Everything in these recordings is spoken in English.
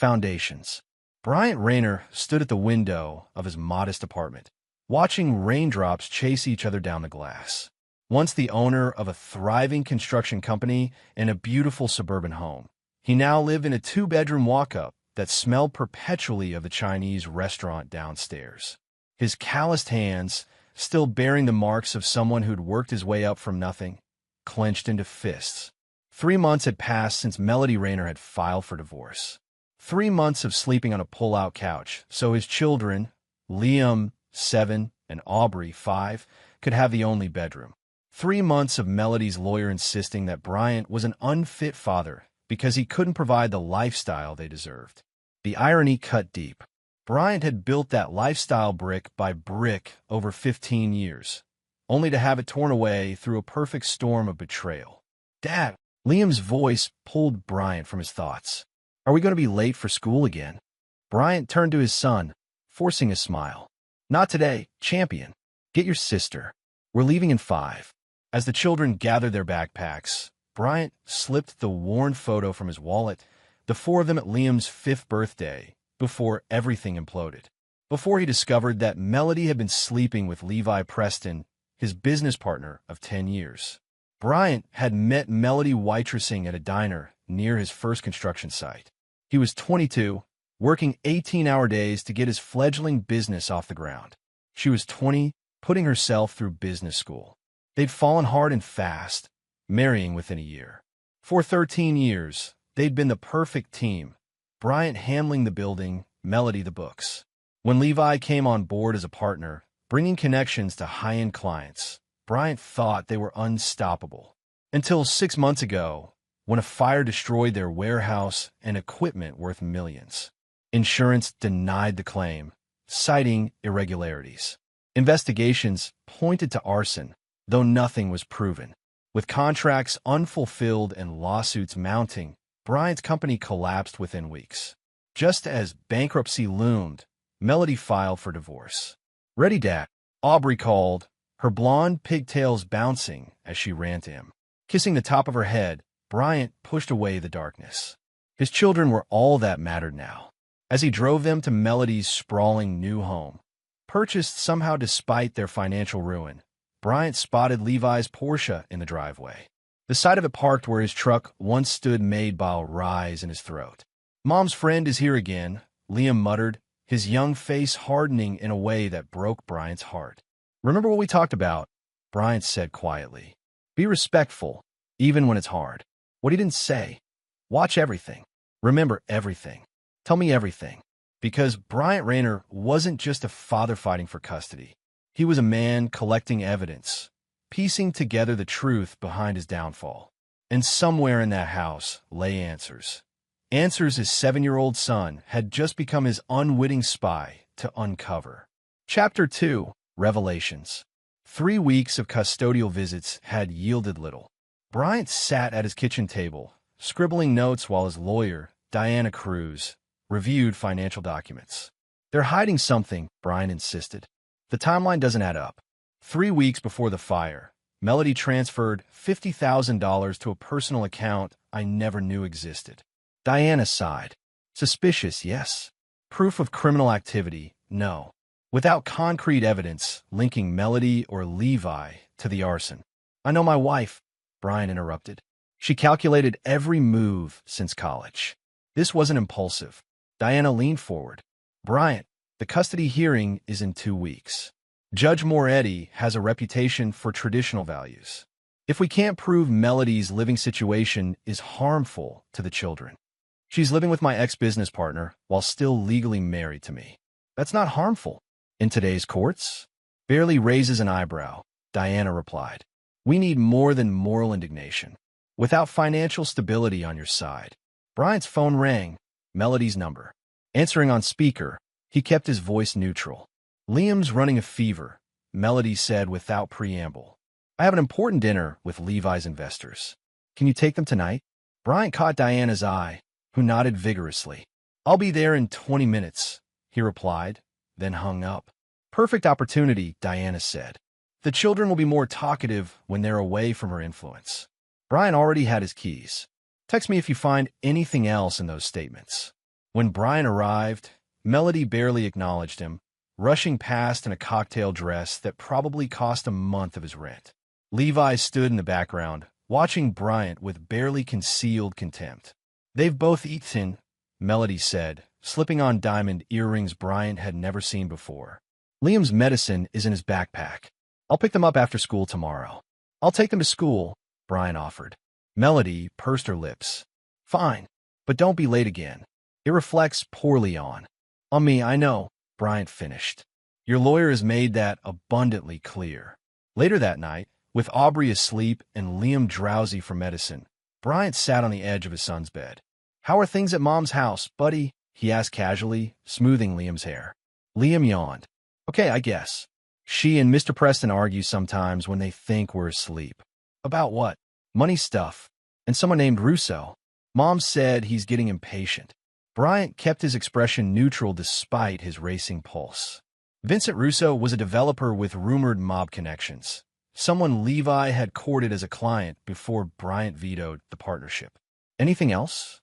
Foundations. Bryant Rayner stood at the window of his modest apartment, watching raindrops chase each other down the glass. Once the owner of a thriving construction company and a beautiful suburban home, he now lived in a two-bedroom walk-up that smelled perpetually of the Chinese restaurant downstairs. His calloused hands, still bearing the marks of someone who'd worked his way up from nothing, clenched into fists. 3 months had passed since Melody Rayner had filed for divorce. 3 months of sleeping on a pull-out couch, so his children, Liam, 7, and Aubrey, 5, could have the only bedroom. 3 months of Melody's lawyer insisting that Bryant was an unfit father because he couldn't provide the lifestyle they deserved. The irony cut deep. Bryant had built that lifestyle brick by brick over 15 years, only to have it torn away through a perfect storm of betrayal. "Dad!" Liam's voice pulled Bryant from his thoughts. "Are we going to be late for school again?" Bryant turned to his son, forcing a smile. "Not today, champion. Get your sister. We're leaving in 5. As the children gathered their backpacks, Bryant slipped the worn photo from his wallet, the 4 of them at Liam's 5th birthday, before everything imploded. Before he discovered that Melody had been sleeping with Levi Preston, his business partner of 10 years. Bryant had met Melody waitressing at a diner near his first construction site. He was 22, working 18-hour days to get his fledgling business off the ground. She was 20, putting herself through business school. They'd fallen hard and fast, marrying within a year. For 13 years, they'd been the perfect team, Bryant handling the building, Melody the books. When Levi came on board as a partner, bringing connections to high-end clients, Bryant thought they were unstoppable. Until 6 months ago, when a fire destroyed their warehouse and equipment worth millions. Insurance denied the claim, citing irregularities. Investigations pointed to arson, though nothing was proven. With contracts unfulfilled and lawsuits mounting, Bryant's company collapsed within weeks. Just as bankruptcy loomed, Melody filed for divorce. "Ready, Dad?" Aubrey called, her blonde pigtails bouncing as she ran to him. Kissing the top of her head, Bryant pushed away the darkness. His children were all that mattered now. As he drove them to Melody's sprawling new home, purchased somehow despite their financial ruin, Bryant spotted Levi's Porsche in the driveway. The sight of it parked where his truck once stood made Bile rise in his throat. "Mom's friend is here again," Liam muttered, his young face hardening in a way that broke Bryant's heart. "Remember what we talked about," Bryant said quietly. "Be respectful, even when it's hard." What he didn't say. Watch everything. Remember everything. Tell me everything. Because Bryant Rayner wasn't just a father fighting for custody. He was a man collecting evidence, piecing together the truth behind his downfall. And somewhere in that house lay answers. Answers his 7-year-old son had just become his unwitting spy to uncover. Chapter 2. Revelations. 3 weeks of custodial visits had yielded little. Bryant sat at his kitchen table, scribbling notes while his lawyer, Diana Cruz, reviewed financial documents. "They're hiding something," Bryant insisted. "The timeline doesn't add up." 3 weeks before the fire, Melody transferred $50,000 to a personal account I never knew existed. Diana sighed. "Suspicious, yes. Proof of criminal activity, no. Without concrete evidence linking Melody or Levi to the arson." "I know my wife," Bryant interrupted. "She calculated every move since college." This wasn't impulsive. Diana leaned forward. "Bryant, the custody hearing is in 2 weeks. Judge Moretti has a reputation for traditional values. If we can't prove Melody's living situation is harmful to the children, she's living with my ex-business partner while still legally married to me. That's not harmful. In today's courts?" "Barely raises an eyebrow," Diana replied. "We need more than moral indignation. Without financial stability on your side." Bryant's phone rang, Melody's number. Answering on speaker, he kept his voice neutral. "Liam's running a fever," Melody said without preamble. "I have an important dinner with Levi's investors. Can you take them tonight?" Bryant caught Diana's eye, who nodded vigorously. "I'll be there in 20 minutes, he replied, then hung up. "Perfect opportunity," Diana said. "The children will be more talkative when they're away from her influence." Bryant already had his keys. "Text me if you find anything else in those statements." When Brian arrived, Melody barely acknowledged him, rushing past in a cocktail dress that probably cost a month of his rent. Levi stood in the background, watching Bryant with barely concealed contempt. "They've both eaten," Melody said, slipping on diamond earrings Bryant had never seen before. "Liam's medicine is in his backpack. I'll pick them up after school tomorrow." "I'll take them to school," Bryant offered. Melody pursed her lips. "Fine, but don't be late again. It reflects poorly on me, I know," Bryant finished. "Your lawyer has made that abundantly clear." Later that night, with Aubrey asleep and Liam drowsy from medicine, Bryant sat on the edge of his son's bed. "How are things at Mom's house, buddy?" he asked casually, smoothing Liam's hair. Liam yawned. "Okay, I guess. She and Mr. Preston argue sometimes when they think we're asleep." "About what?" "Money stuff. And someone named Russo. Mom said he's getting impatient." Bryant kept his expression neutral despite his racing pulse. Vincent Russo was a developer with rumored mob connections, someone Levi had courted as a client before Bryant vetoed the partnership. "Anything else?"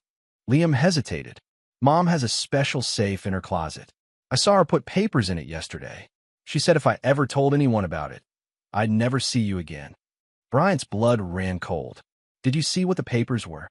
Liam hesitated. "Mom has a special safe in her closet. I saw her put papers in it yesterday. She said if I ever told anyone about it, I'd never see you again." Bryant's blood ran cold. "Did you see what the papers were?"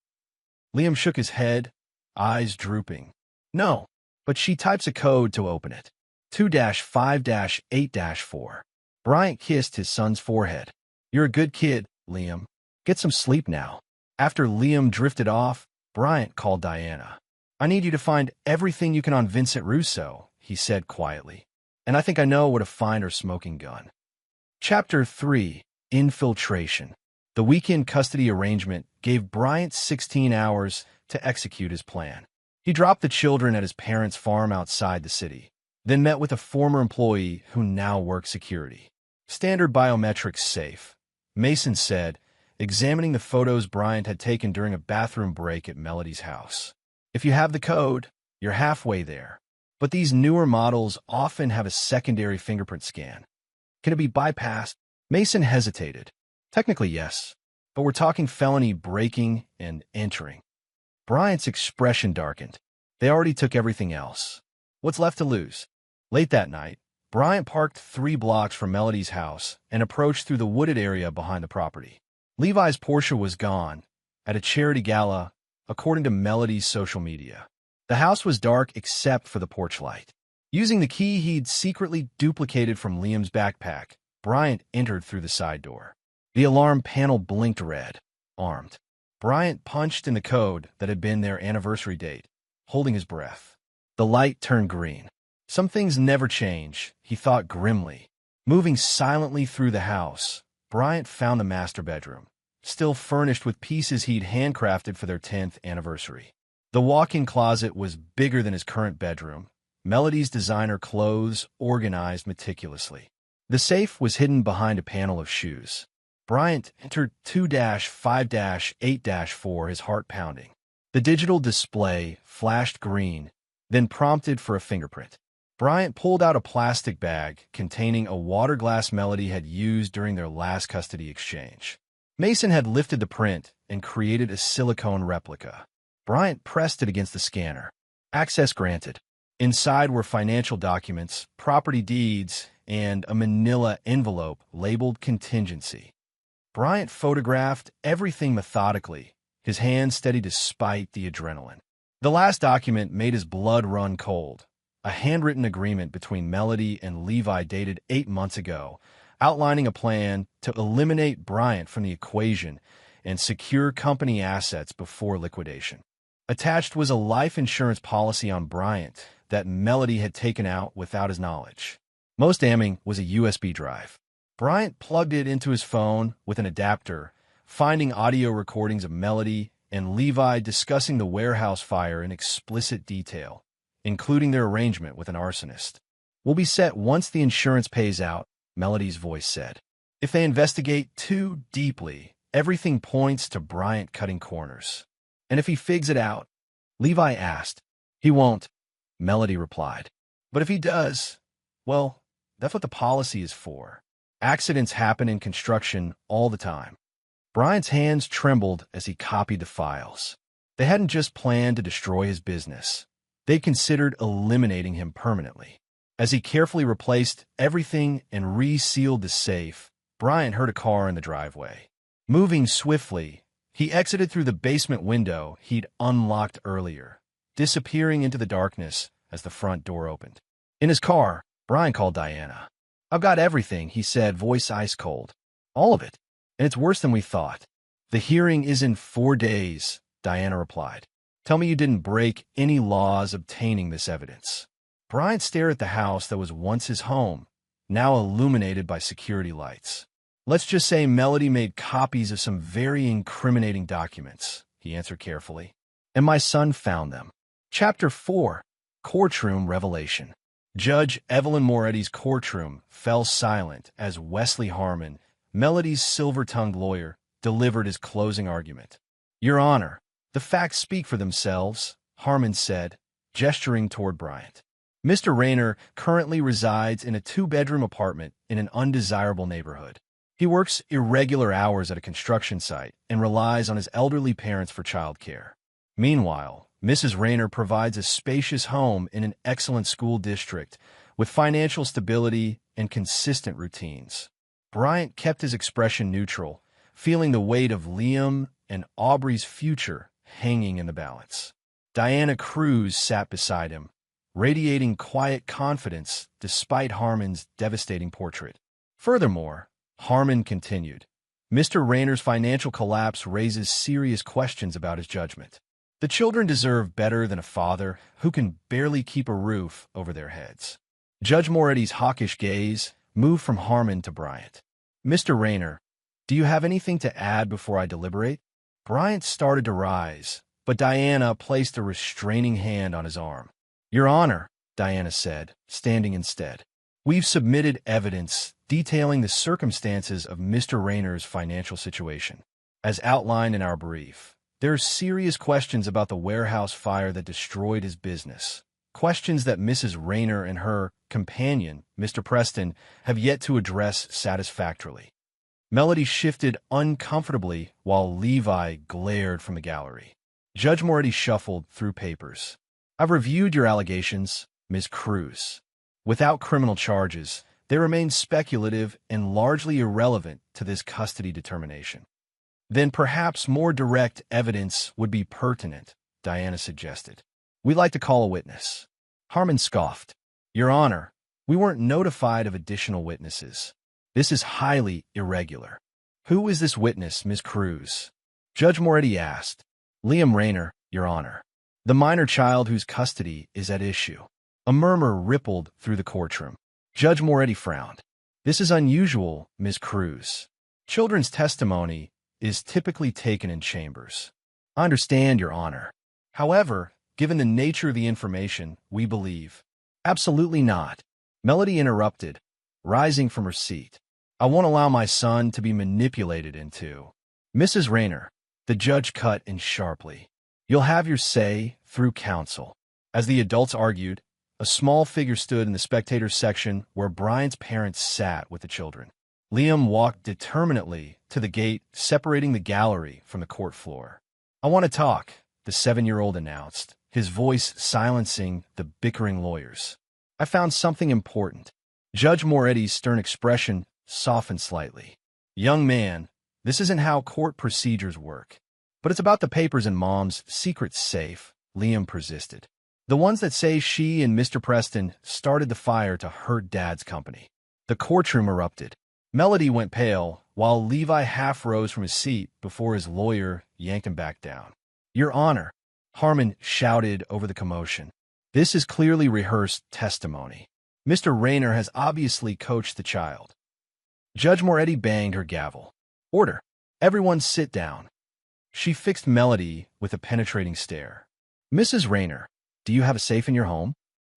Liam shook his head, eyes drooping. "No, but she types a code to open it. 2-5-8-4. Bryant kissed his son's forehead. "You're a good kid, Liam. Get some sleep now." After Liam drifted off, Bryant called Diana. "I need you to find everything you can on Vincent Russo," he said quietly. "And I think I know where to find her smoking gun." Chapter 3. Infiltration. The weekend custody arrangement gave Bryant 16 hours to execute his plan. He dropped the children at his parents' farm outside the city, then met with a former employee who now worked security. "Standard biometrics safe," Mason said, examining the photos Bryant had taken during a bathroom break at Melody's house. "If you have the code, you're halfway there. But these newer models often have a secondary fingerprint scan. Can it be bypassed?" Mason hesitated. "Technically, yes, but we're talking felony breaking and entering." Bryant's expression darkened. They already took everything else. What's left to lose? Late that night, Bryant parked 3 blocks from Melody's house and approached through the wooded area behind the property. Levi's Porsche was gone, at a charity gala, according to Melody's social media. The house was dark except for the porch light. Using the key he'd secretly duplicated from Liam's backpack, Bryant entered through the side door. The alarm panel blinked red. Armed, Bryant punched in the code that had been their anniversary date, holding his breath. The light turned green. Some things never change, he thought grimly. Moving silently through the house, Bryant found the master bedroom, still furnished with pieces he'd handcrafted for their 10th anniversary. The walk-in closet was bigger than his current bedroom, Melody's designer clothes organized meticulously. The safe was hidden behind a panel of shoes. Bryant entered 2-5-8-4, his heart pounding. The digital display flashed green, then prompted for a fingerprint. Bryant pulled out a plastic bag containing a water glass Melody had used during their last custody exchange. Mason had lifted the print and created a silicone replica. Bryant pressed it against the scanner. Access granted. Inside were financial documents, property deeds, and a manila envelope labeled contingency. Bryant photographed everything methodically, his hands steady despite the adrenaline. The last document made his blood run cold. A handwritten agreement between Melody and Levi dated 8 months ago, outlining a plan to eliminate Bryant from the equation and secure company assets before liquidation. Attached was a life insurance policy on Bryant that Melody had taken out without his knowledge. Most damning was a USB drive. Bryant plugged it into his phone with an adapter, finding audio recordings of Melody and Levi discussing the warehouse fire in explicit detail, including their arrangement with an arsonist. "We'll be set once the insurance pays out," Melody's voice said. "If they investigate too deeply, everything points to Bryant cutting corners." "And if he figs it out?" Levi asked. "He won't," Melody replied. "But if he does, well, that's what the policy is for. Accidents happen in construction all the time." Bryant's hands trembled as he copied the files. They hadn't just planned to destroy his business. They considered eliminating him permanently. As he carefully replaced everything and resealed the safe, Bryant heard a car in the driveway. Moving swiftly, he exited through the basement window he'd unlocked earlier, disappearing into the darkness as the front door opened. In his car, Bryant called Diana. "I've got everything," he said, voice ice cold. "All of it. And it's worse than we thought." "The hearing is in 4 days," Diana replied. "Tell me you didn't break any laws obtaining this evidence." Bryant stared at the house that was once his home, now illuminated by security lights. "Let's just say Melody made copies of some very incriminating documents," he answered carefully. "And my son found them." Chapter 4. Courtroom Revelation. Judge Evelyn Moretti's courtroom fell silent as Wesley Harmon, Melody's silver-tongued lawyer, delivered his closing argument. "Your Honor, the facts speak for themselves," Harmon said, gesturing toward Bryant. "Mr. Rayner currently resides in a 2-bedroom apartment in an undesirable neighborhood. He works irregular hours at a construction site and relies on his elderly parents for childcare. Meanwhile, Mrs. Rayner provides a spacious home in an excellent school district with financial stability and consistent routines." Bryant kept his expression neutral, feeling the weight of Liam and Aubrey's future hanging in the balance. Diana Cruz sat beside him, radiating quiet confidence despite Harmon's devastating portrait. Furthermore, Harmon continued, "Mr. Rayner's financial collapse raises serious questions about his judgment. The children deserve better than a father who can barely keep a roof over their heads." Judge Moretti's hawkish gaze moved from Harmon to Bryant. "Mr. Rayner, do you have anything to add before I deliberate?" Bryant started to rise, but Diana placed a restraining hand on his arm. "Your Honor," Diana said, standing instead, "we've submitted evidence detailing the circumstances of Mr. Rayner's financial situation. As outlined in our brief, there are serious questions about the warehouse fire that destroyed his business, questions that Mrs. Rayner and her companion, Mr. Preston, have yet to address satisfactorily." Melody shifted uncomfortably while Levi glared from the gallery. Judge Moretti shuffled through papers. "I've reviewed your allegations, Ms. Cruz. Without criminal charges, they remain speculative and largely irrelevant to this custody determination." "Then perhaps more direct evidence would be pertinent," Diana suggested. "We'd like to call a witness." Harmon scoffed. "Your Honor, we weren't notified of additional witnesses. This is highly irregular." "Who is this witness, Ms. Cruz?" Judge Moretti asked. "Liam Rayner, Your Honor, the minor child whose custody is at issue." A murmur rippled through the courtroom. Judge Moretti frowned. "This is unusual, Ms. Cruz. Children's testimony is typically taken in chambers." "I understand, Your Honor. However, given the nature of the information, we believe—" "Absolutely not," Melody interrupted, rising from her seat. "I won't allow my son to be manipulated into—" "Mrs. Rayner," the judge cut in sharply, "you'll have your say through counsel." As the adults argued, a small figure stood in the spectators section where Bryant's parents sat with the children. Liam walked determinedly to the gate separating the gallery from the court floor. "I want to talk," the 7-year-old announced, his voice silencing the bickering lawyers. "I found something important." Judge Moretti's stern expression softened slightly. "Young man, this isn't how court procedures work." "But it's about the papers in Mom's secret safe," Liam persisted. "The ones that say she and Mr. Preston started the fire to hurt Dad's company." The courtroom erupted. Melody went pale, while Levi half rose from his seat before his lawyer yanked him back down. "Your Honor," Harmon shouted over the commotion, "this is clearly rehearsed testimony. Mr. Rayner has obviously coached the child." Judge Moretti banged her gavel. "Order. Everyone sit down." She fixed Melody with a penetrating stare. "Mrs. Rayner, do you have a safe in your home?"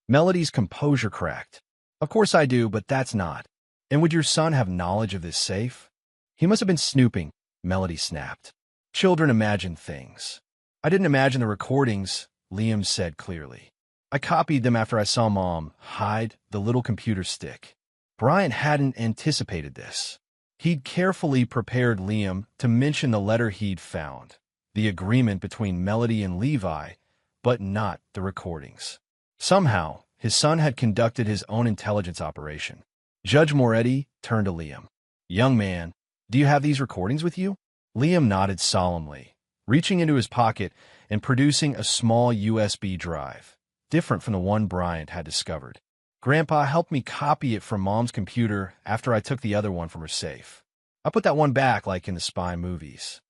Melody's composure cracked. "Of course I do, but that's not." "And would your son have knowledge of this safe?" "He must have been snooping," Melody snapped. "Children imagine things." "I didn't imagine the recordings," Liam said clearly. "I copied them after I saw Mom hide the little computer stick." Bryant hadn't anticipated this. He'd carefully prepared Liam to mention the letter he'd found, the agreement between Melody and Levi, but not the recordings. Somehow, his son had conducted his own intelligence operation. Judge Moretti turned to Liam. "Young man, do you have these recordings with you?" Liam nodded solemnly, reaching into his pocket and producing a small USB drive, different from the one Bryant had discovered. "Grandpa helped me copy it from Mom's computer after I took the other one from her safe. I put that one back like in the spy movies."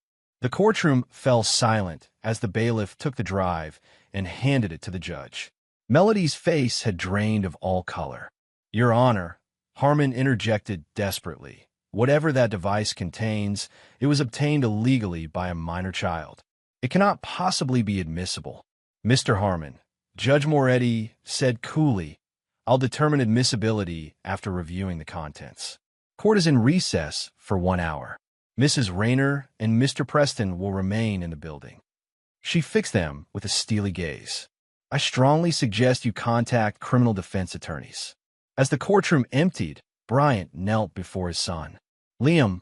The courtroom fell silent as the bailiff took the drive and handed it to the judge. Melody's face had drained of all color. "Your Honor," Harmon interjected desperately, "whatever that device contains, it was obtained illegally by a minor child. It cannot possibly be admissible." "Mr. Harmon," Judge Moretti said coolly, "I'll determine admissibility after reviewing the contents. Court is in recess for 1 hour. Mrs. Rayner and Mr. Preston will remain in the building." She fixed them with a steely gaze. "I strongly suggest you contact criminal defense attorneys." As the courtroom emptied, Bryant knelt before his son. "Liam,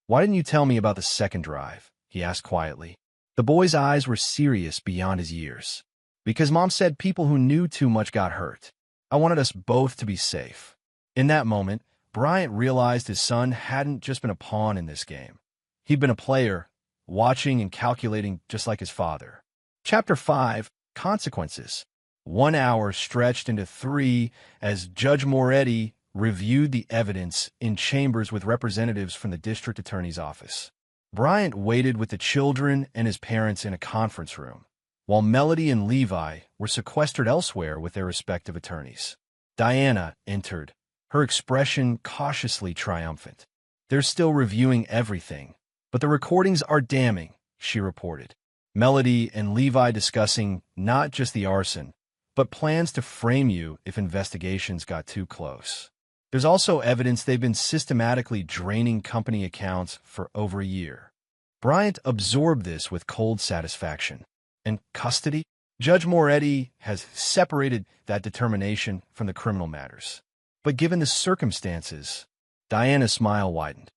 why didn't you tell me about the second drive?" he asked quietly. The boy's eyes were serious beyond his years. "Because Mom said people who knew too much got hurt. I wanted us both to be safe." In that moment, Bryant realized his son hadn't just been a pawn in this game. He'd been a player, watching and calculating just like his father. Chapter 5, Consequences. 1 hour stretched into 3 as Judge Moretti reviewed the evidence in chambers with representatives from the district attorney's office. Bryant waited with the children and his parents in a conference room, while Melody and Levi were sequestered elsewhere with their respective attorneys. Diana entered, her expression cautiously triumphant. "They're still reviewing everything, but the recordings are damning," she reported. Melody and Levi discussing not just the arson, but plans to frame you if investigations got too close. There's also evidence they've been systematically draining company accounts for over a year. Bryant absorbed this with cold satisfaction. And custody? Judge Moretti has separated that determination from the criminal matters. But given the circumstances, Diana's smile widened.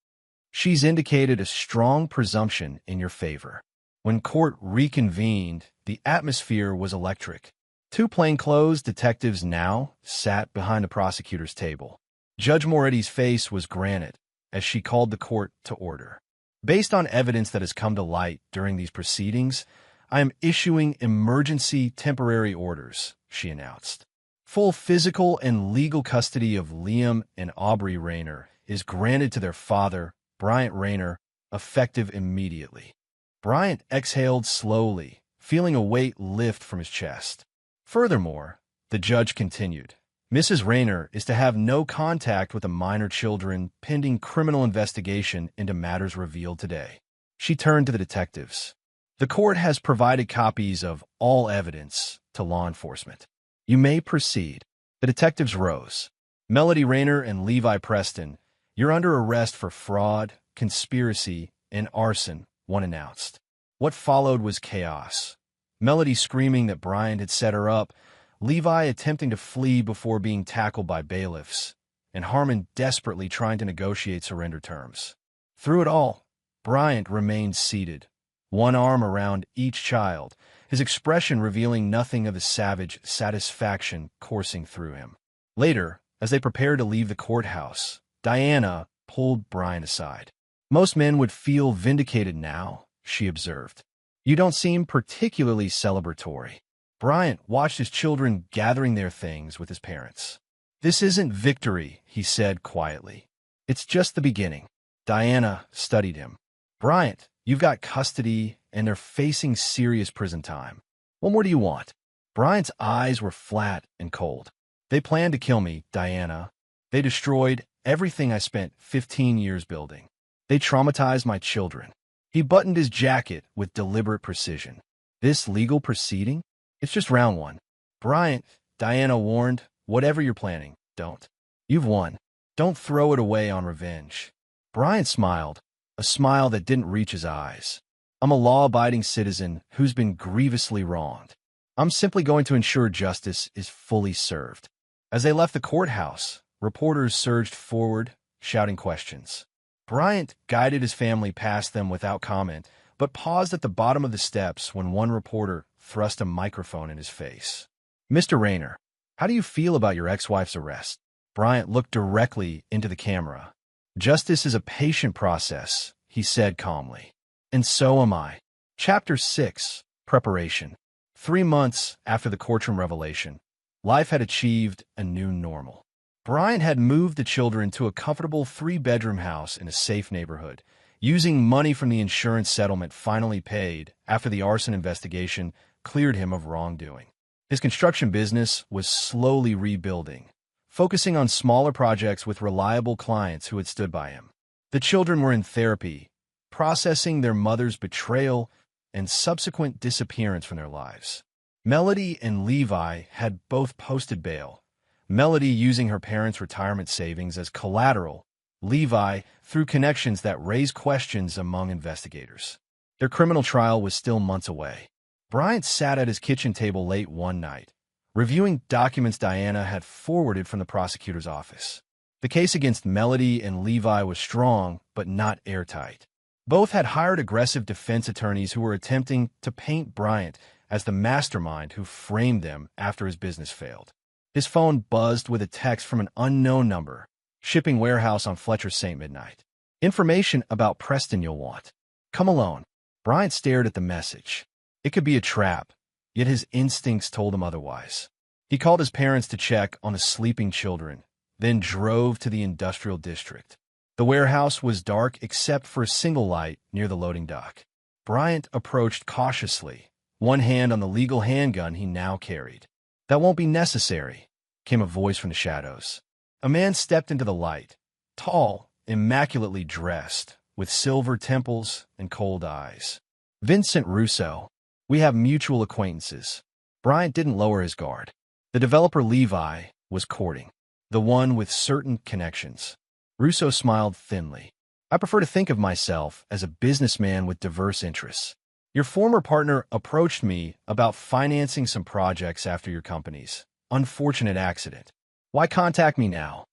"She's indicated a strong presumption in your favor." When court reconvened, the atmosphere was electric. 2 plainclothes detectives now sat behind the prosecutor's table. Judge Moretti's face was granite as she called the court to order. "Based on evidence that has come to light during these proceedings, I am issuing emergency temporary orders," she announced. "Full physical and legal custody of Liam and Aubrey Rayner is granted to their father, Bryant Rayner, effective immediately." Bryant exhaled slowly, feeling a weight lift from his chest. "Furthermore," the judge continued, "Mrs. Rayner is to have no contact with the minor children pending criminal investigation into matters revealed today." She turned to the detectives. "The court has provided copies of all evidence to law enforcement. You may proceed." The detectives rose. "Melody Rayner and Levi Preston, you're under arrest for fraud, conspiracy, and arson," one announced. What followed was chaos. Melody screaming that Bryant had set her up, Levi attempting to flee before being tackled by bailiffs, and Harmon desperately trying to negotiate surrender terms. Through it all, Bryant remained seated, one arm around each child, his expression revealing nothing of the savage satisfaction coursing through him. Later, as they prepared to leave the courthouse, Diana pulled Bryant aside. "Most men would feel vindicated now," she observed. "You don't seem particularly celebratory." Bryant watched his children gathering their things with his parents. "This isn't victory," he said quietly. "It's just the beginning." Diana studied him. "Bryant, you've got custody, and they're facing serious prison time. What more do you want?" Bryant's eyes were flat and cold. "They planned to kill me, Diana. They destroyed everything I spent 15 years building. They traumatized my children." He buttoned his jacket with deliberate precision. "This legal proceeding? It's just round 1. Bryant," Diana warned, "whatever you're planning, don't. You've won. Don't throw it away on revenge." Bryant smiled, a smile that didn't reach his eyes. "I'm a law-abiding citizen who's been grievously wronged. I'm simply going to ensure justice is fully served." As they left the courthouse, reporters surged forward, shouting questions. Bryant guided his family past them without comment, but paused at the bottom of the steps when one reporter thrust a microphone in his face. "Mr. Rayner, How do you feel about your ex-wife's arrest? Bryant looked directly into the camera. Justice is a patient process, he said calmly. And so am I. Chapter 6. Preparation. 3 months after the courtroom revelation, life had achieved a new normal. Bryant had moved the children to a comfortable 3-bedroom house in a safe neighborhood, using money from the insurance settlement finally paid after the arson investigation cleared him of wrongdoing. His construction business was slowly rebuilding, focusing on smaller projects with reliable clients who had stood by him. The children were in therapy, processing their mother's betrayal and subsequent disappearance from their lives. Melody and Levi had both posted bail, Melody using her parents' retirement savings as collateral, Levi through connections that raised questions among investigators. Their criminal trial was still months away. Bryant sat at his kitchen table late one night, reviewing documents Diana had forwarded from the prosecutor's office. The case against Melody and Levi was strong, but not airtight. Both had hired aggressive defense attorneys who were attempting to paint Bryant as the mastermind who framed them after his business failed. His phone buzzed with a text from an unknown number, shipping warehouse on Fletcher St. Midnight. Information about Preston you'll want. Come alone. Bryant stared at the message. It could be a trap, yet his instincts told him otherwise. He called his parents to check on the sleeping children, then drove to the industrial district. The warehouse was dark except for a single light near the loading dock. Bryant approached cautiously, one hand on the legal handgun he now carried. "That won't be necessary," came a voice from the shadows. A man stepped into the light, tall, immaculately dressed, with silver temples and cold eyes. "Vincent Russo. We have mutual acquaintances." Bryant didn't lower his guard. The developer Levi was courting, the one with certain connections. Russo smiled thinly. "I prefer to think of myself as a businessman with diverse interests. Your former partner approached me about financing some projects after your company's unfortunate accident. Why contact me now?"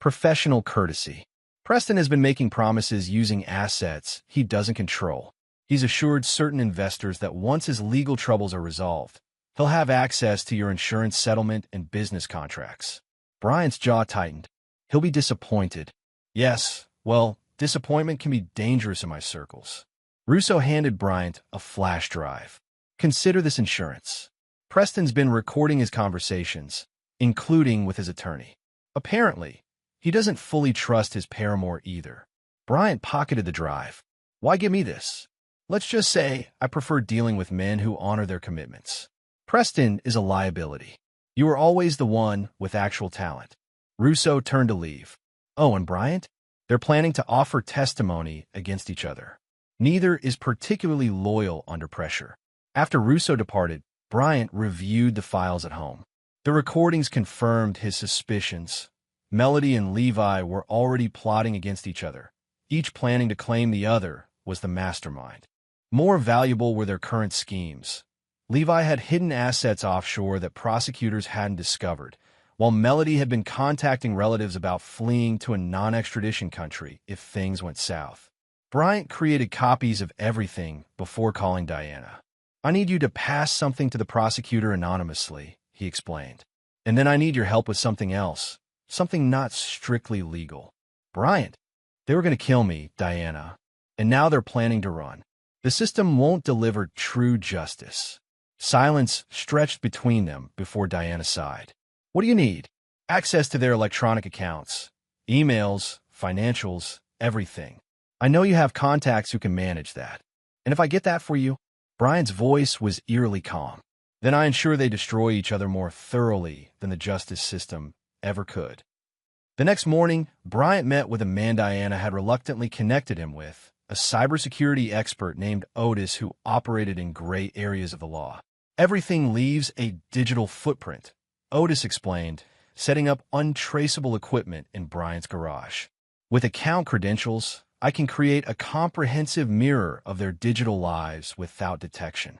Professional courtesy. Preston has been making promises using assets he doesn't control. He's assured certain investors that once his legal troubles are resolved, he'll have access to your insurance settlement and business contracts. Bryant's jaw tightened. He'll be disappointed. Yes, well, disappointment can be dangerous in my circles. Russo handed Bryant a flash drive. "Consider this insurance." Preston's been recording his conversations, including with his attorney. Apparently, he doesn't fully trust his paramour either. Bryant pocketed the drive. "Why give me this? Let's just say I prefer dealing with men who honor their commitments. Preston is a liability. You are always the one with actual talent." Russo turned to leave. "Oh, and Bryant? They're planning to offer testimony against each other. Neither is particularly loyal under pressure." After Russo departed, Bryant reviewed the files at home. The recordings confirmed his suspicions. Melody and Levi were already plotting against each other, each planning to claim the other was the mastermind. More valuable were their current schemes. Levi had hidden assets offshore that prosecutors hadn't discovered, while Melody had been contacting relatives about fleeing to a non-extradition country if things went south. Bryant created copies of everything before calling Diana. "I need you to pass something to the prosecutor anonymously," he explained. "And then I need your help with something else, something not strictly legal." "Bryant, they were going to kill me, Diana, and now they're planning to run. The system won't deliver true justice." Silence stretched between them before Diana sighed. "What do you need?" "Access to their electronic accounts, emails, financials, everything. I know you have contacts who can manage that. And if I get that for you," Bryant's voice was eerily calm, "then I ensure they destroy each other more thoroughly than the justice system ever could." The next morning, Bryant met with a man Diana had reluctantly connected him with, a cybersecurity expert named Otis who operated in gray areas of the law. "Everything leaves a digital footprint," Otis explained, setting up untraceable equipment in Bryant's garage. "With account credentials, I can create a comprehensive mirror of their digital lives without detection."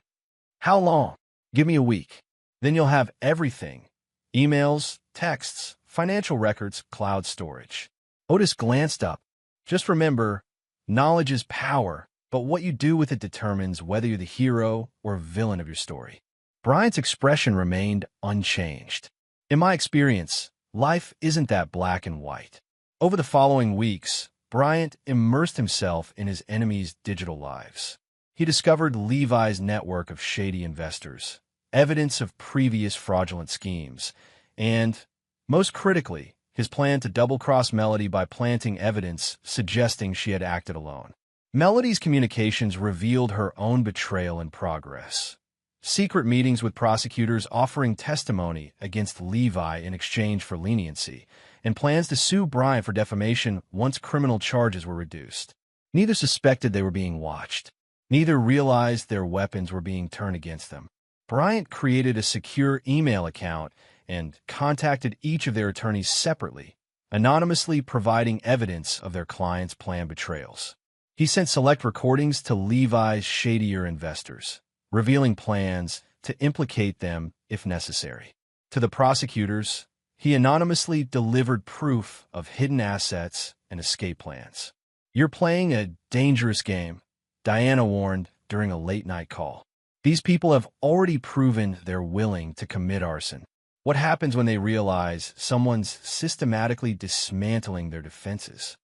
"How long?" "Give me a week. Then you'll have everything. Emails, texts, financial records, cloud storage." Otis glanced up. "Just remember, knowledge is power, but what you do with it determines whether you're the hero or villain of your story." Bryant's expression remained unchanged. In my experience, life isn't that black and white. Over the following weeks, Bryant immersed himself in his enemies' digital lives. He discovered Levi's network of shady investors, evidence of previous fraudulent schemes, and, most critically, his plan to double-cross Melody by planting evidence suggesting she had acted alone. Melody's communications revealed her own betrayal in progress. Secret meetings with prosecutors offering testimony against Levi in exchange for leniency, and plans to sue Bryant for defamation once criminal charges were reduced. Neither suspected they were being watched. Neither realized their weapons were being turned against them. Bryant created a secure email account and contacted each of their attorneys separately, anonymously providing evidence of their clients' planned betrayals. He sent select recordings to Levi's shadier investors, revealing plans to implicate them if necessary. To the prosecutors, he anonymously delivered proof of hidden assets and escape plans. "You're playing a dangerous game," Diana warned during a late-night call. "These people have already proven they're willing to commit arson. What happens when they realize someone's systematically dismantling their defenses?"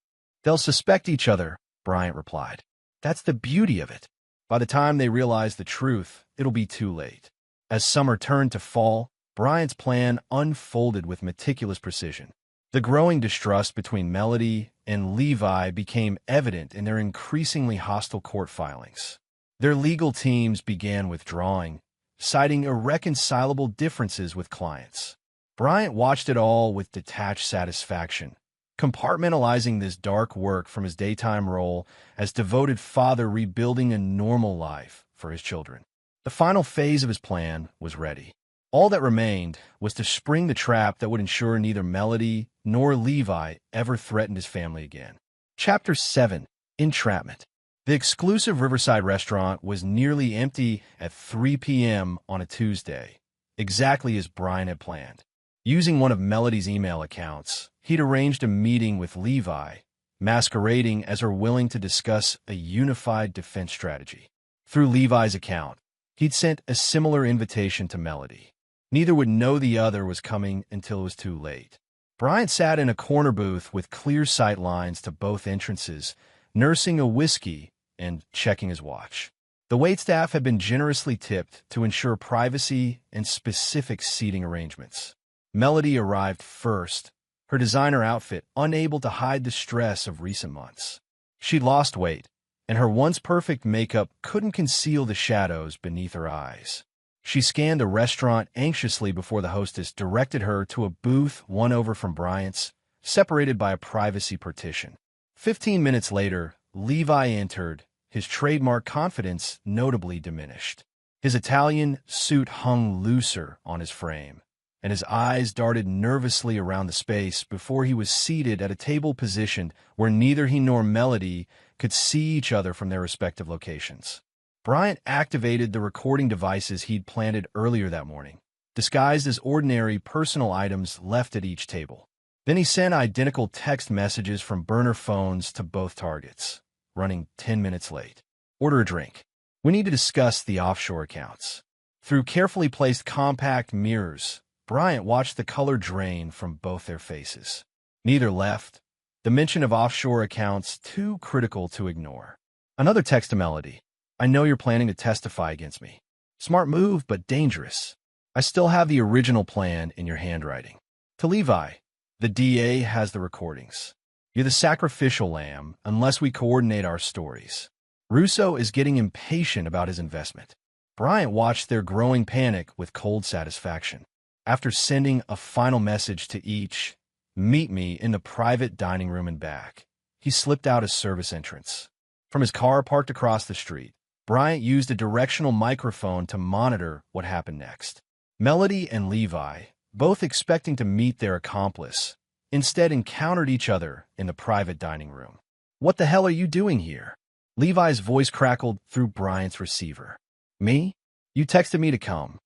"They'll suspect each other," Bryant replied. "That's the beauty of it. By the time they realize the truth, it'll be too late." As summer turned to fall, Bryant's plan unfolded with meticulous precision. The growing distrust between Melody and Levi became evident in their increasingly hostile court filings. Their legal teams began withdrawing, citing irreconcilable differences with clients. Bryant watched it all with detached satisfaction, compartmentalizing this dark work from his daytime role as devoted father rebuilding a normal life for his children. The final phase of his plan was ready. All that remained was to spring the trap that would ensure neither Melody nor Levi ever threatened his family again. Chapter 7. Entrapment. The exclusive Riverside restaurant was nearly empty at 3 p.m. on a Tuesday, exactly as Bryant had planned. Using one of Melody's email accounts, he'd arranged a meeting with Levi, masquerading as her willing to discuss a unified defense strategy. Through Levi's account, he'd sent a similar invitation to Melody. Neither would know the other was coming until it was too late. Bryant sat in a corner booth with clear sight lines to both entrances, nursing a whiskey and checking his watch. The waitstaff had been generously tipped to ensure privacy and specific seating arrangements. Melody arrived first, her designer outfit unable to hide the stress of recent months. She'd lost weight, and her once-perfect makeup couldn't conceal the shadows beneath her eyes. She scanned the restaurant anxiously before the hostess directed her to a booth one over from Bryant's, separated by a privacy partition. 15 minutes later, Levi entered, his trademark confidence notably diminished. His Italian suit hung looser on his frame, and his eyes darted nervously around the space before he was seated at a table positioned where neither he nor Melody could see each other from their respective locations. Bryant activated the recording devices he'd planted earlier that morning, disguised as ordinary personal items left at each table. Then he sent identical text messages from burner phones to both targets, running 10 minutes late. "Order a drink. We need to discuss the offshore accounts." Through carefully placed compact mirrors, Bryant watched the color drain from both their faces. Neither left, the mention of offshore accounts too critical to ignore. Another text to Melody. "I know you're planning to testify against me. Smart move, but dangerous. I still have the original plan in your handwriting." To Levi, "The DA has the recordings. You're the sacrificial lamb unless we coordinate our stories." Russo is getting impatient about his investment. Bryant watched their growing panic with cold satisfaction. After sending a final message to each, "Meet me in the private dining room and back," he slipped out a service entrance. From his car parked across the street, Bryant used a directional microphone to monitor what happened next. Melody and Levi, both expecting to meet their accomplice, instead encountered each other in the private dining room. "What the hell are you doing here?" Levi's voice crackled through Bryant's receiver. "Me? You texted me to come."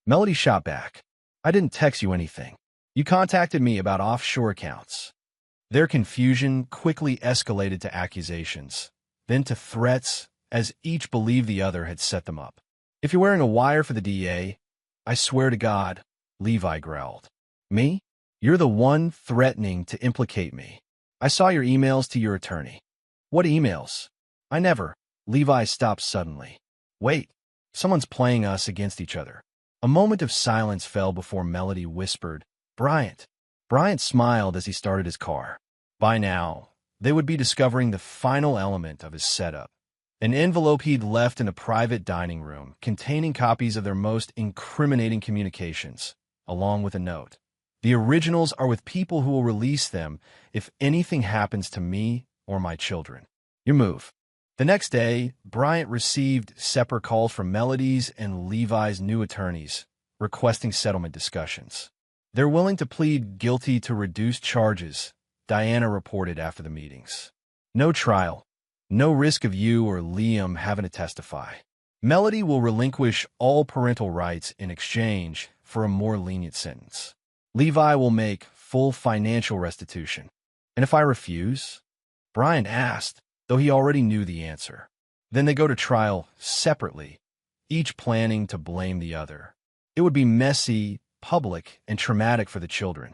Melody shot back. "I didn't text you anything. You contacted me about offshore accounts." Their confusion quickly escalated to accusations, then to threats, as each believed the other had set them up. "If you're wearing a wire for the DA, I swear to God," Levi growled. Me? You're the one threatening to implicate me. I saw your emails to your attorney. What emails? I never. Levi stopped suddenly. Wait, someone's playing us against each other. A moment of silence fell before Melody whispered, Bryant. Bryant smiled as he started his car. By now, they would be discovering the final element of his setup. An envelope he'd left in a private dining room containing copies of their most incriminating communications, along with a note. The originals are with people who will release them if anything happens to me or my children. Your move. The next day, Bryant received separate calls from Melody's and Levi's new attorneys requesting settlement discussions. They're willing to plead guilty to reduced charges, Diana reported after the meetings. No trial. No risk of you or Liam having to testify. Melody will relinquish all parental rights in exchange for a more lenient sentence. Levi will make full financial restitution. And if I refuse? Brian asked, though he already knew the answer. Then they go to trial separately, each planning to blame the other. It would be messy, public, and traumatic for the children.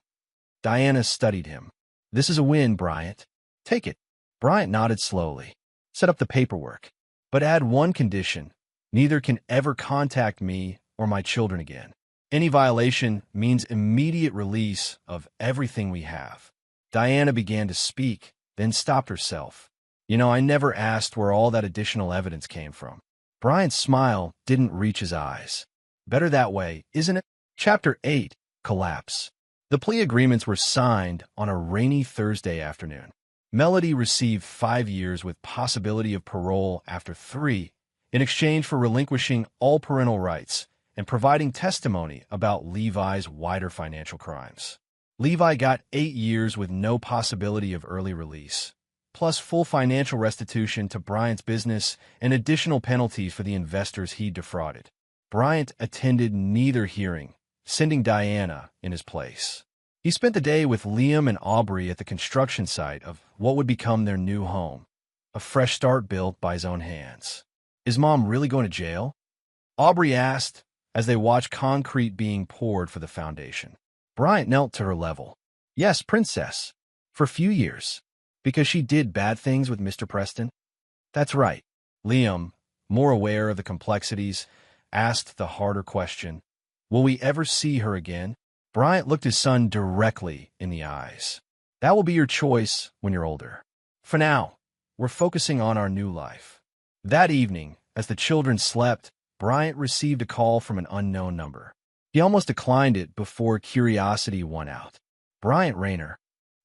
Diana studied him. This is a win, Bryant. Take it. Bryant nodded slowly. Set up the paperwork. But add one condition. Neither can ever contact me or my children again. Any violation means immediate release of everything we have. Diana began to speak, then stopped herself. I never asked where all that additional evidence came from. Brian's smile didn't reach his eyes. Better that way, isn't it? Chapter 8, Collapse. The plea agreements were signed on a rainy Thursday afternoon. Melody received 5 years with possibility of parole after 3 in exchange for relinquishing all parental rights and providing testimony about Levi's wider financial crimes. Levi got 8 years with no possibility of early release, plus full financial restitution to Bryant's business and additional penalties for the investors he defrauded. Bryant attended neither hearing, sending Diana in his place. He spent the day with Liam and Aubrey at the construction site of what would become their new home, a fresh start built by his own hands. Is Mom really going to jail? Aubrey asked as they watched concrete being poured for the foundation. Bryant knelt to her level. Yes, Princess. For a few years. Because she did bad things with Mr. Preston? That's right. Liam, more aware of the complexities, asked the harder question. Will we ever see her again? Bryant looked his son directly in the eyes. That will be your choice when you're older. For now, we're focusing on our new life. That evening, as the children slept, Bryant received a call from an unknown number. He almost declined it before curiosity won out. Bryant Rayner.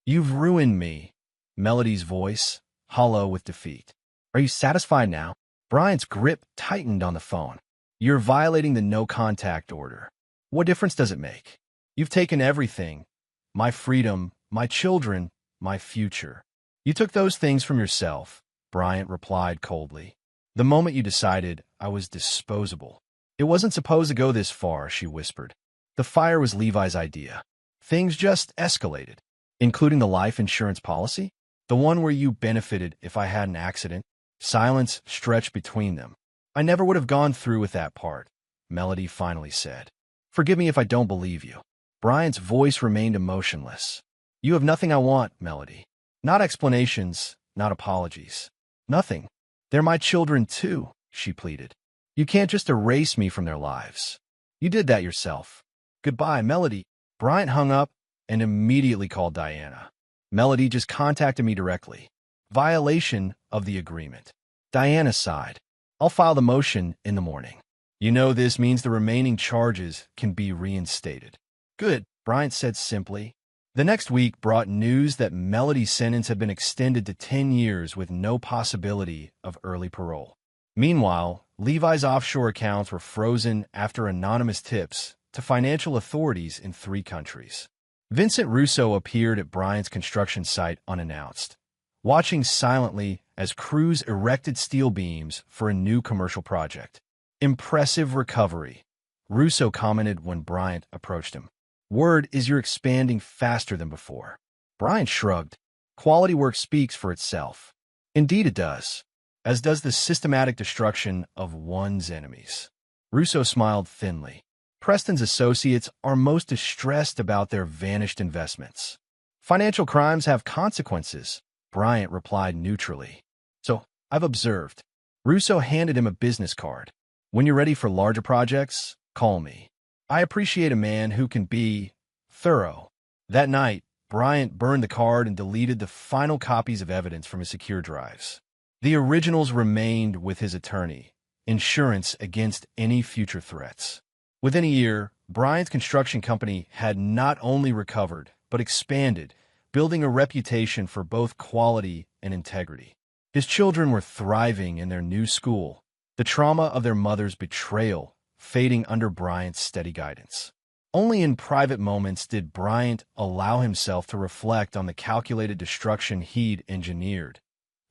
You've ruined me. Melody's voice, hollow with defeat. Are you satisfied now? Bryant's grip tightened on the phone. You're violating the no-contact order. What difference does it make? You've taken everything. My freedom, my children, my future. You took those things from yourself, Bryant replied coldly. The moment you decided I was disposable. It wasn't supposed to go this far, she whispered. The fire was Levi's idea. Things just escalated, including the life insurance policy, the one where you benefited if I had an accident. Silence stretched between them. I never would have gone through with that part, Melody finally said. Forgive me if I don't believe you. Bryant's voice remained emotionless. You have nothing I want, Melody. Not explanations, not apologies. Nothing. They're my children too, she pleaded. You can't just erase me from their lives. You did that yourself. Goodbye, Melody. Bryant hung up and immediately called Diana. Melody just contacted me directly. Violation of the agreement. Diana sighed. I'll file the motion in the morning. This means the remaining charges can be reinstated. Good, Bryant said simply. The next week brought news that Melody's sentence had been extended to 10 years with no possibility of early parole. Meanwhile, Levi's offshore accounts were frozen after anonymous tips to financial authorities in 3 countries. Vincent Russo appeared at Bryant's construction site unannounced, watching silently as crews erected steel beams for a new commercial project. Impressive recovery, Russo commented when Bryant approached him. Word is you're expanding faster than before. Bryant shrugged. Quality work speaks for itself. Indeed it does, as does the systematic destruction of one's enemies. Russo smiled thinly. Preston's associates are most distressed about their vanished investments. Financial crimes have consequences, Bryant replied neutrally. So, I've observed. Russo handed him a business card. When you're ready for larger projects, call me. I appreciate a man who can be thorough. That night, Bryant burned the card and deleted the final copies of evidence from his secure drives. The originals remained with his attorney, insurance against any future threats. Within a year, Bryant's construction company had not only recovered, but expanded, building a reputation for both quality and integrity. His children were thriving in their new school, the trauma of their mother's betrayal fading under Bryant's steady guidance. Only in private moments did Bryant allow himself to reflect on the calculated destruction he'd engineered,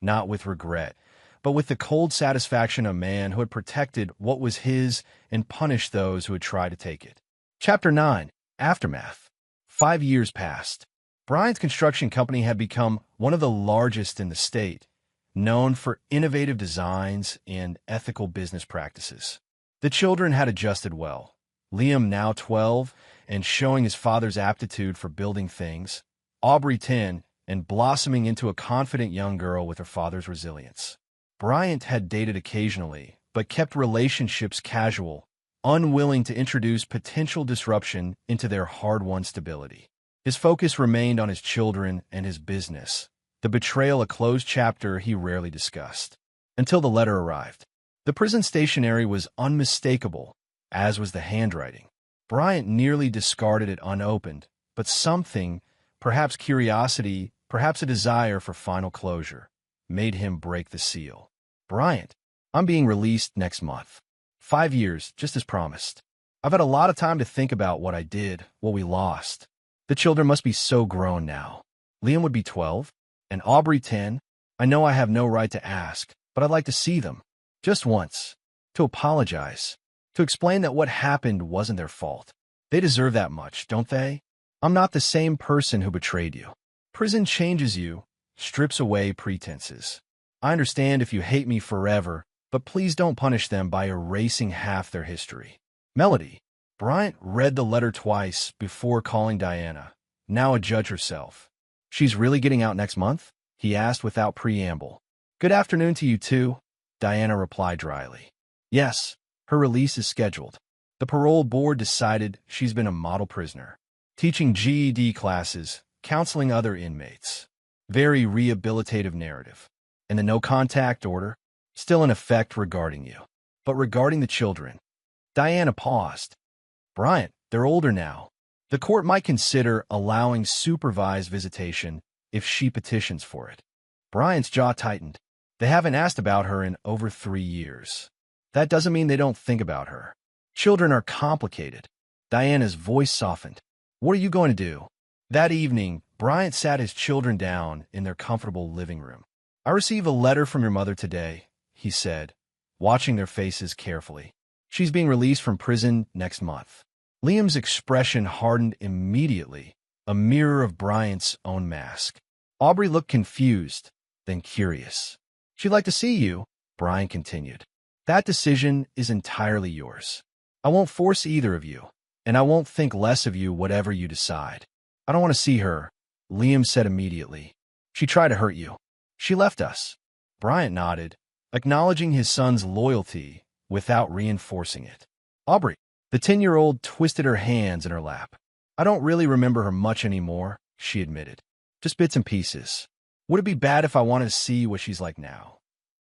not with regret, but with the cold satisfaction of a man who had protected what was his and punished those who had tried to take it. Chapter 9. Aftermath. 5 years passed. Bryant's construction company had become one of the largest in the state, known for innovative designs and ethical business practices. The children had adjusted well. Liam, now 12, and showing his father's aptitude for building things, Aubrey, 10, and blossoming into a confident young girl with her father's resilience. Bryant had dated occasionally, but kept relationships casual, unwilling to introduce potential disruption into their hard-won stability. His focus remained on his children and his business, the betrayal a closed chapter he rarely discussed. Until the letter arrived. The prison stationery was unmistakable, as was the handwriting. Bryant nearly discarded it unopened, but something, perhaps curiosity, perhaps a desire for final closure, made him break the seal. Bryant, I'm being released next month. 5 years, just as promised. I've had a lot of time to think about what I did, what we lost. The children must be so grown now. Liam would be 12, and Aubrey 10. I know I have no right to ask, but I'd like to see them. Just once. To apologize. To explain that what happened wasn't their fault. They deserve that much, don't they? I'm not the same person who betrayed you. Prison changes you, strips away pretenses. I understand if you hate me forever, but please don't punish them by erasing half their history. Melody. Bryant read the letter twice before calling Diana, now a judge herself. She's really getting out next month? He asked without preamble. Good afternoon to you too, Diana replied dryly. Yes, her release is scheduled. The parole board decided she's been a model prisoner, teaching GED classes, counseling other inmates. Very rehabilitative narrative. And the no-contact order, still in effect regarding you. But regarding the children, Diana paused. Bryant, they're older now. The court might consider allowing supervised visitation if she petitions for it. Bryant's jaw tightened. They haven't asked about her in over 3 years. That doesn't mean they don't think about her. Children are complicated. Diana's voice softened. What are you going to do? That evening, Bryant sat his children down in their comfortable living room. I received a letter from your mother today, he said, watching their faces carefully. She's being released from prison next month. Liam's expression hardened immediately, a mirror of Bryant's own mask. Aubrey looked confused, then curious. She'd like to see you, Bryant continued. That decision is entirely yours. I won't force either of you, and I won't think less of you whatever you decide. I don't want to see her, Liam said immediately. She tried to hurt you. She left us. Bryant nodded, acknowledging his son's loyalty without reinforcing it. Aubrey, the 10-year-old twisted her hands in her lap. I don't really remember her much anymore, she admitted. Just bits and pieces. Would it be bad if I wanted to see what she's like now?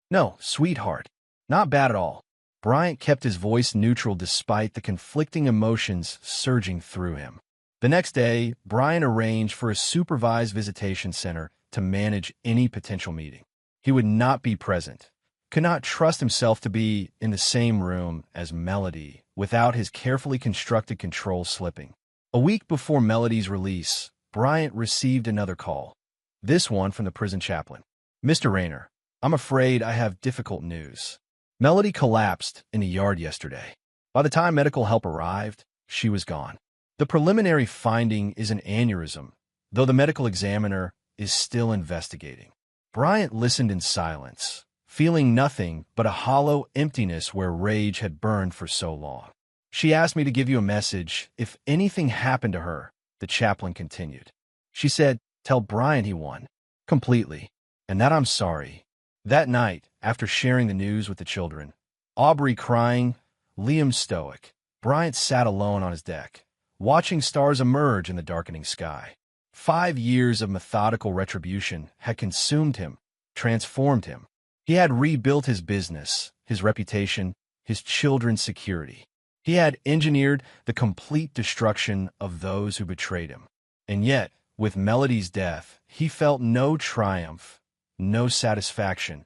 No, sweetheart. Not bad at all. Bryant kept his voice neutral despite the conflicting emotions surging through him. The next day, Bryant arranged for a supervised visitation center to manage any potential meeting. He would not be present, could not trust himself to be in the same room as Melody without his carefully constructed controls slipping. A week before Melody's release, Bryant received another call, this one from the prison chaplain. Mr. Rayner, I'm afraid I have difficult news. Melody collapsed in the yard yesterday. By the time medical help arrived, she was gone. The preliminary finding is an aneurysm, though the medical examiner is still investigating. Bryant listened in silence, feeling nothing but a hollow emptiness where rage had burned for so long. She asked me to give you a message if anything happened to her, the chaplain continued. She said, tell Brian he won. Completely. And that I'm sorry. That night, after sharing the news with the children, Aubrey crying, Liam stoic, Bryant sat alone on his deck, watching stars emerge in the darkening sky. 5 years of methodical retribution had consumed him, transformed him. He had rebuilt his business, his reputation, his children's security. He had engineered the complete destruction of those who betrayed him. And yet, with Melody's death, he felt no triumph, no satisfaction,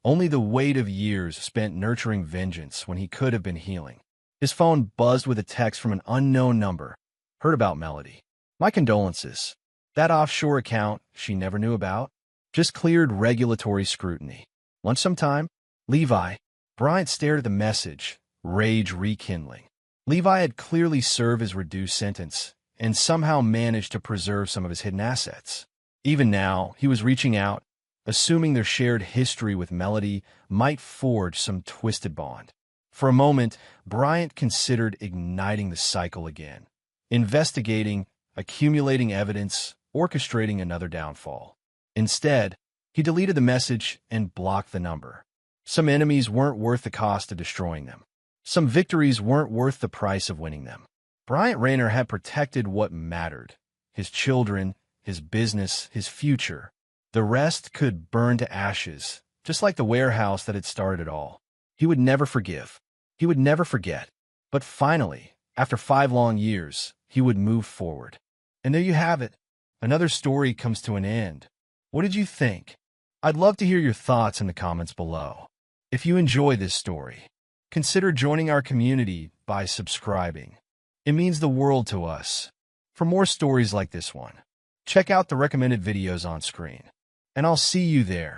only the weight of years spent nurturing vengeance when he could have been healing. His phone buzzed with a text from an unknown number. Heard about Melody. My condolences. That offshore account she never knew about just cleared regulatory scrutiny. Lunch sometime? Levi. Bryant stared at the message, rage rekindling. Levi had clearly served his reduced sentence and somehow managed to preserve some of his hidden assets. Even now, he was reaching out, assuming their shared history with Melody might forge some twisted bond. For a moment, Bryant considered igniting the cycle again, investigating, accumulating evidence, orchestrating another downfall. Instead, he deleted the message and blocked the number. Some enemies weren't worth the cost of destroying them. Some victories weren't worth the price of winning them. Bryant Rayner had protected what mattered: his children, his business, his future. The rest could burn to ashes, just like the warehouse that had started it all. He would never forgive. He would never forget. But finally, after 5 long years, he would move forward. And there you have it. Another story comes to an end. What did you think? I'd love to hear your thoughts in the comments below. If you enjoy this story, consider joining our community by subscribing. It means the world to us. For more stories like this one, check out the recommended videos on screen. And I'll see you there.